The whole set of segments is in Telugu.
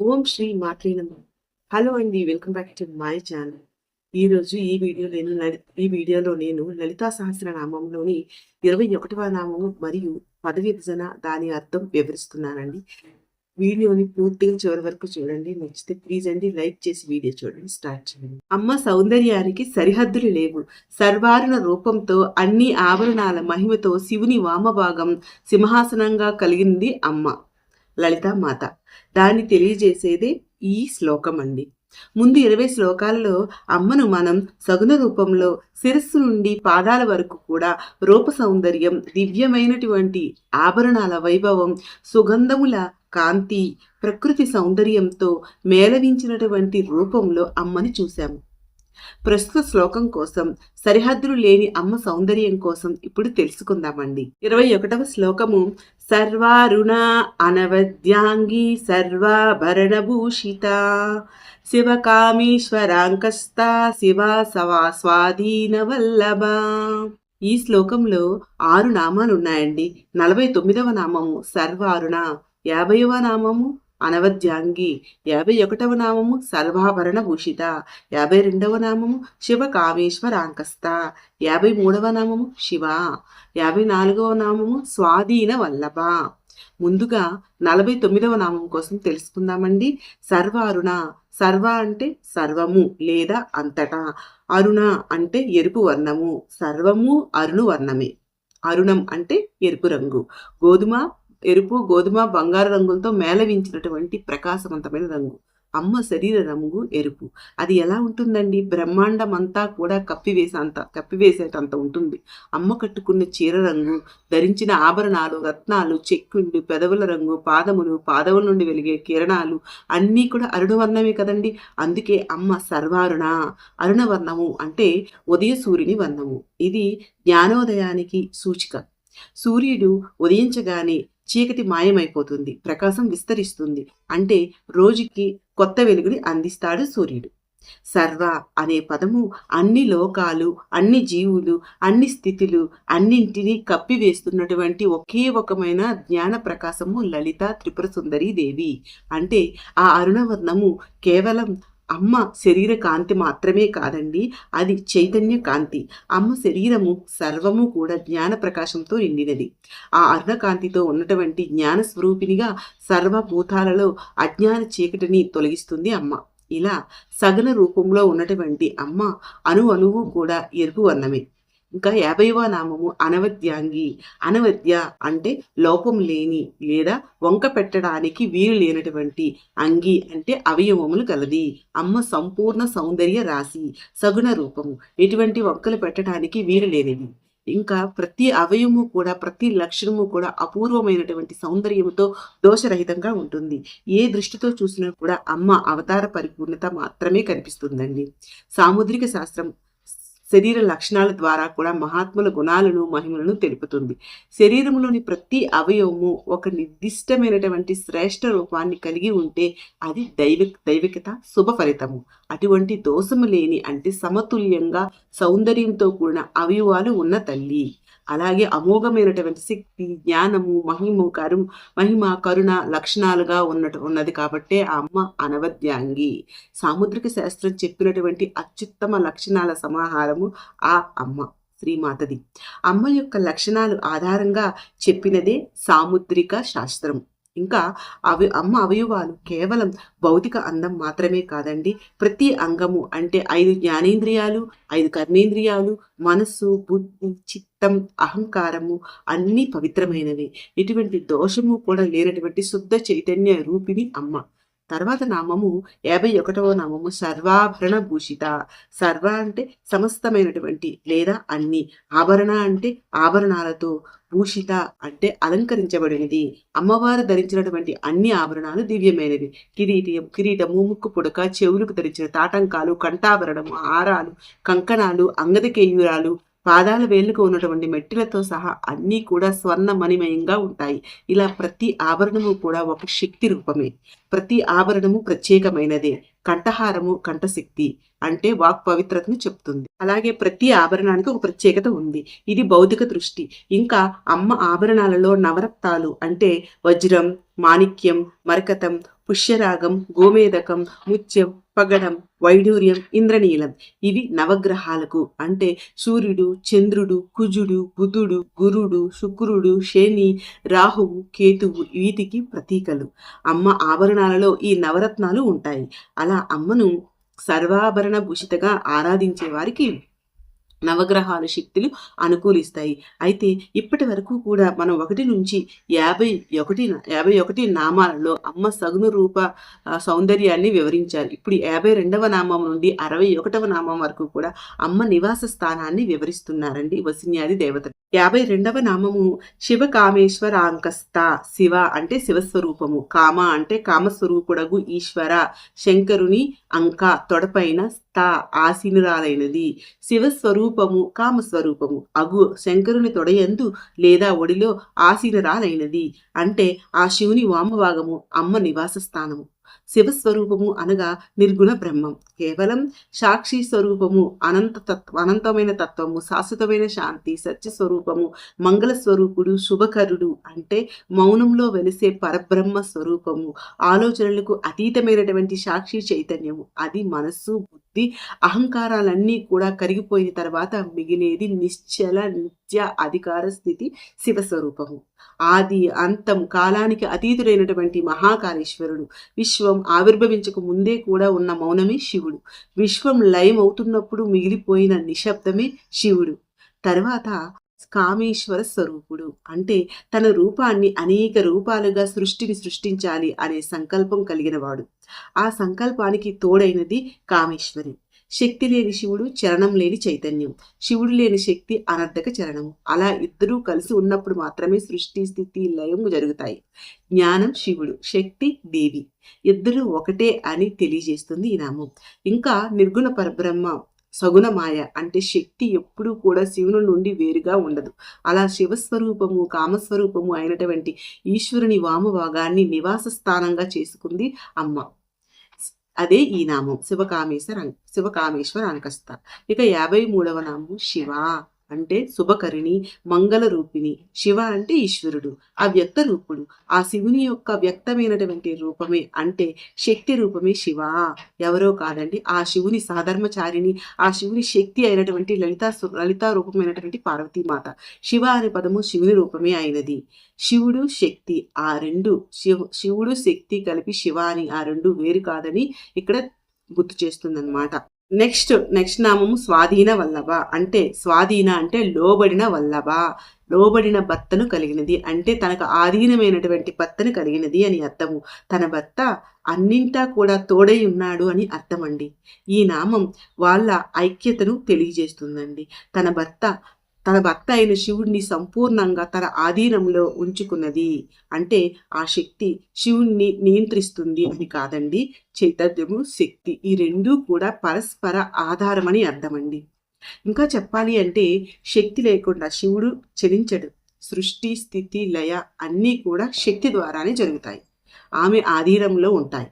ఓం శ్రీ మాత్రే నమః. హలో అండి. Welcome back to my channel. ఈరోజు ఈ వీడియోలో నేను లలితా సహస్రనామంలోని 21వ నామము మరియు పదవి విభజన దాని అర్థం వివరిస్తున్నానండి. వీడియోని పూర్తిగా చివరి వరకు చూడండి. నచ్చితే ప్లీజ్ అండి లైక్ చేసి వీడియో చూడండి. స్టార్ట్ చేయండి. అమ్మ సౌందర్యానికి సరిహద్దులు లేవు. సర్వారుణ రూపంతో అన్ని ఆభరణాల మహిమతో శివుని వామభాగం సింహాసనంగా కలిగింది అమ్మ లలితామాత. దాన్ని తెలియజేసేదే ఈ శ్లోకం అండి. ముందు 20 శ్లోకాలలో అమ్మను మనం సగుణ రూపంలో శిరస్సు నుండి పాదాల వరకు కూడా రూప సౌందర్యం, దివ్యమైనటువంటి ఆభరణాల వైభవం, సుగంధముల కాంతి, ప్రకృతి సౌందర్యంతో మేళవించినటువంటి రూపంలో అమ్మని చూశాము. ప్రస్తుత శ్లోకం కోసం సరిహద్దులు లేని అమ్మ సౌందర్యం కోసం ఇప్పుడు తెలుసుకుందామండి. 21వ శ్లోకము సర్వారుణ అనవద్యాంగి సర్వాభరణభూషిత శివకామేశ్వరాంకస్త శివ స్వాధీన వల్లభ. ఈ శ్లోకంలో 6 నామాలు ఉన్నాయండి. 49వ నామము సర్వారుణ, 50వ నామము అనవద్యాంగి, 51వ నామము సర్వాభరణ భూషిత, 52వ నామము శివ కామేశ్వరాంకస్త, 53వ నామము శివ, 54వ నామము స్వాధీన వల్లభ. ముందుగా 49వ నామం కోసం తెలుసుకుందామండి. సర్వారుణ. సర్వ అంటే సర్వము లేదా అంతటా. అరుణ అంటే ఎరుపు వర్ణము. సర్వము అరుణ వర్ణమే. అరుణం అంటే ఎరుపు రంగు. ఎరుపు, గోధుమ, బంగారు రంగులతో మేళవించినటువంటి ప్రకాశవంతమైన రంగు. అమ్మ శరీర రంగు ఎరుపు. అది ఎలా ఉంటుందండి? బ్రహ్మాండం అంతా కూడా కప్పివేసేటంత ఉంటుంది. అమ్మ కట్టుకున్న చీర రంగు, ధరించిన ఆభరణాలు, రత్నాలు, చెక్కిళ్ళు, పెదవుల రంగు, పాదముల నుండి వెలిగే కిరణాలు అన్నీ కూడా అరుణవర్ణమే కదండి. అందుకే అమ్మ సర్వారుణ. అరుణవర్ణము అంటే ఉదయ సూర్యుని వర్ణము. ఇది జ్ఞానోదయానికి సూచిక. సూర్యుడు ఉదయించగానే చీకటి మాయమైపోతుంది, ప్రకాశం విస్తరిస్తుంది. అంటే రోజుకి కొత్త వెలుగుని అందిస్తాడు సూర్యుడు. సర్వ అనే పదము అన్ని లోకాలు, అన్ని జీవులు, అన్ని స్థితులు, అన్నింటినీ కప్పివేస్తున్నటువంటి ఒకే ఒకమైన జ్ఞాన ప్రకాశము లలిత త్రిపుర సుందరీ దేవి. అంటే ఆ అరుణవర్ణము కేవలం అమ్మ శరీర కాంతి మాత్రమే కాదండి, అది చైతన్య కాంతి. అమ్మ శరీరము సర్వము కూడా జ్ఞాన ప్రకాశంతో నిండినది. ఆ అరుణకాంతితో ఉన్నటువంటి జ్ఞాన స్వరూపినిగా సర్వభూతాలలో అజ్ఞాన చీకటిని తొలగిస్తుంది అమ్మ. ఇలా సగన రూపంలో ఉన్నటువంటి అమ్మ అణువు కూడా ఎరుపు వర్ణమే. ఇంకా 50వ నామము అనవద్యాంగి. అనవద్య అంటే లోపం లేని లేదా వంక పెట్టడానికి వీలు లేనటువంటి. అంగి అంటే అవయవములు కలది. అమ్మ సంపూర్ణ సౌందర్య రాశి, సగుణ రూపము, ఎటువంటి వంకలు పెట్టడానికి వీలు లేనిది. ఇంకా ప్రతి అవయవము కూడా, ప్రతి లక్షణము కూడా అపూర్వమైనటువంటి సౌందర్యముతో దోషరహితంగా ఉంటుంది. ఏ దృష్టితో చూసినా కూడా అమ్మ అవతార పరిపూర్ణత మాత్రమే కనిపిస్తుందండి. సాముద్రిక శాస్త్రం శరీర లక్షణాల ద్వారా కూడా మహాత్ముల గుణాలను, మహిమలను తెలుపుతుంది. శరీరంలోని ప్రతి అవయవము ఒక నిర్దిష్టమైనటువంటి శ్రేష్ఠ రూపాన్ని కలిగి ఉంటే అది దైవికత, శుభ ఫలితము. అటువంటి దోషము లేని అంటే సమతుల్యంగా సౌందర్యంతో కూడిన అవయవాలు ఉన్న తల్లి. అలాగే అమోఘమైనటువంటి శక్తి, జ్ఞానము, మహిమ, కరుణ లక్షణాలుగా ఉన్నది కాబట్టే ఆ అమ్మ అనవద్యాంగి. సాముద్రిక శాస్త్రం చెప్పినటువంటి అత్యుత్తమ లక్షణాల సమాహారము ఆ అమ్మ శ్రీమాతది. అమ్మ యొక్క లక్షణాలు ఆధారంగా చెప్పినదే సాముద్రిక శాస్త్రం. ఇంకా అమ్మ అవయవాలు కేవలం భౌతిక అందం మాత్రమే కాదండి. ప్రతి అంగము అంటే 5 జ్ఞానేంద్రియాలు, 5 కర్మేంద్రియాలు, మనస్సు, బుద్ధి, చిత్తం, అహంకారము అన్నీ పవిత్రమైనవి. ఎటువంటి దోషము కూడా లేనటువంటి శుద్ధ చైతన్య రూపిణి అమ్మ. తర్వాత నామము 51వ నామము సర్వాభరణ భూషిత. సర్వ అంటే సమస్తమైనటువంటి లేదా అన్ని. ఆభరణ అంటే ఆభరణాలతో. భూషిత అంటే అలంకరించబడినది. అమ్మవారు ధరించినటువంటి అన్ని ఆభరణాలు దివ్యమైనవి. కిరీటము, ముక్కు పుడక, చెవులకు ధరించిన తాటంకాలు, కంఠాభరణము, హారాలు, కంకణాలు, అంగదకేయూరాలు, పాదాల వేళ్లకు ఉన్నటువంటి మెట్టిలతో సహా అన్నీ కూడా స్వర్ణ మణిమయంగా ఉంటాయి. ఇలా ప్రతి ఆభరణము కూడా ఒక శక్తి రూపమే. ప్రతి ఆభరణము ప్రత్యేకమైనదే. కంఠహారము కంఠశక్తి అంటే వాక్ పవిత్రతను చెప్తుంది. అలాగే ప్రతి ఆభరణానికి ఒక ప్రత్యేకత ఉంది. ఇది భౌతిక దృష్టి. ఇంకా అమ్మ ఆభరణాలలో నవరత్నాలు అంటే వజ్రం, మాణిక్యం, మరకతం, పుష్యరాగం, గోమేదకం, ముత్యం, పగడం, వైడూర్యం, ఇంద్రనీలం ఇవి నవగ్రహాలకు అంటే సూర్యుడు, చంద్రుడు, కుజుడు, బుధుడు, గురుడు, శుక్రుడు, శని, రాహువు, కేతువు వీటికి ప్రతీకలు. అమ్మ ఆభరణాలలో ఈ నవరత్నాలు ఉంటాయి. అలా అమ్మను సర్వాభరణ భూషితగా ఆరాధించే వారికి నవగ్రహాల శక్తులు అనుకూలిస్తాయి. అయితే ఇప్పటి వరకు కూడా మనం 1 నుంచి 51 నామాలలో అమ్మ సగుణ రూప సౌందర్యాన్ని వివరించారు. ఇప్పుడు 52వ నామం నుండి 61వ నామం వరకు కూడా అమ్మ నివాస స్థానాన్ని వివరిస్తున్నారండి వసిన్యాది దేవతలు. 52వ నామము శివకామేశ్వరాంకస్త. శివ అంటే శివస్వరూపము, కామ అంటే కామస్వరూపుడగు ఈశ్వర, శంకరుని అంక తొడపైన స్థ ఆసీనురాలైనది. శివస్వరూపము కామస్వరూపము అగు శంకరుని తొడయందు లేదా ఒడిలో ఆసీనురాలైనది అంటే ఆ శివుని వామభాగము అమ్మ నివాస స్థానము. శివస్వరూపము అనగా నిర్గుణ బ్రహ్మం, కేవలం సాక్షి స్వరూపము, అనంతమైన తత్వము, శాశ్వతమైన శాంతి, సత్యస్వరూపము, మంగళ స్వరూపుడు, శుభకరుడు అంటే మౌనంలో వెలిసే పరబ్రహ్మ స్వరూపము, ఆలోచనలకు అతీతమైనటువంటి సాక్షి చైతన్యము. అది మనస్సు, బుద్ధి, అహంకారాలన్నీ కూడా కరిగిపోయిన తర్వాత మిగిలేది నిశ్చల నిత్య అధికార స్థితి శివస్వరూపము. ఆది అంతం కాలానికి అతీతుడైనటువంటి మహాకాళేశ్వరుడు. విశ్వం ఆవిర్భవించక ముందే కూడా ఉన్న మౌనమే శివుడు. విశ్వం లయం అవుతున్నప్పుడు మిగిలిపోయిన నిశ్శబ్దమే శివుడు. తర్వాత కామేశ్వర స్వరూపుడు అంటే తన రూపాన్ని అనేక రూపాలుగా సృష్టిని సృష్టించాలి అనే సంకల్పం కలిగినవాడు. ఆ సంకల్పానికి తోడైనది కామేశ్వరి. శక్తి లేని శివుడు, చరణం లేని చైతన్యం. శివుడు లేని శక్తి అనర్ధక చరణము. అలా ఇద్దరూ కలిసి ఉన్నప్పుడు మాత్రమే సృష్టి, స్థితి, లయం జరుగుతాయి. జ్ఞానం శివుడు, శక్తి దేవి, ఇద్దరు ఒకటే అని తెలియజేస్తుంది ఈ నామం. ఇంకా నిర్గుణ పరబ్రహ్మ సగుణ మాయ అంటే శక్తి ఎప్పుడూ కూడా శివుని నుండి వేరుగా ఉండదు. అలా శివస్వరూపము కామస్వరూపము అయినటువంటి ఈశ్వరుని వామభాగాన్ని నివాస స్థానంగా చేసుకుంది అమ్మ. అదే ఈ నామం శివకామేశ్వర అనకస్త. ఇక 53వ నామం శివ అంటే శుభకరిణి, మంగళ రూపిణి. శివ అంటే ఈశ్వరుడు, ఆ వ్యక్త రూపుడు. ఆ శివుని యొక్క వ్యక్తమైనటువంటి రూపమే అంటే శక్తి రూపమే శివ. ఎవరో కాదండి, ఆ శివుని సాధర్మచారిణి, ఆ శివుని శక్తి అయినటువంటి లలితా రూపమైనటువంటి పార్వతీమాత. శివ అనే పదము శివుని రూపమే అయినది. శివుడు శక్తి ఆ రెండు శివుడు శక్తి కలిపి శివ అని ఆ రెండు వేరు కాదని ఇక్కడ గుర్తు చేస్తుందన్నమాట. నెక్స్ట్ నామము స్వాధీన వల్లభ అంటే స్వాధీన అంటే లోబడిన వల్లభ, లోబడిన భర్తను కలిగినది అంటే తనకు ఆధీనమైనటువంటి భర్తను కలిగినది అని అర్థము. తన భర్త అన్నింటా కూడా తోడై ఉన్నాడు అని అర్థమండి. ఈ నామం వాళ్ళ ఐక్యతను తెలియజేస్తుందండి. తన భర్త అయిన శివుణ్ణి సంపూర్ణంగా తన ఆధీనంలో ఉంచుకున్నది అంటే ఆ శక్తి శివుణ్ణి నియంత్రిస్తుంది అని కాదండి. చైతన్యము, శక్తి ఈ రెండూ కూడా పరస్పర ఆధారమని అర్థమండి. ఇంకా చెప్పాలి అంటే శక్తి లేకుండా శివుడు చలించడు. సృష్టి, స్థితి, లయ అన్నీ కూడా శక్తి ద్వారానే జరుగుతాయి. ఆమె ఆధీనంలో ఉంటాయి.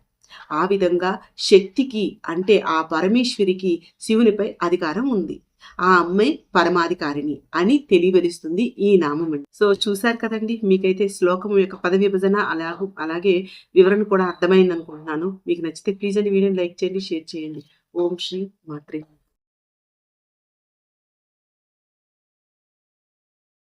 ఆ విధంగా శక్తికి అంటే ఆ పరమేశ్వరికి శివునిపై అధికారం ఉంది. ఆ అమ్మాయి పరమాధికారిని అని తెలియవరిస్తుంది ఈ నామం. సో చూశారు కదండి, మీకైతే శ్లోకం యొక్క పద విభజన అలాగే వివరణ కూడా అర్థమైంది అనుకుంటున్నాను. మీకు నచ్చితే ప్లీజ్ అండి వీడియోని లైక్ చేయండి, షేర్ చేయండి. ఓం శ్రీ మాత్రే.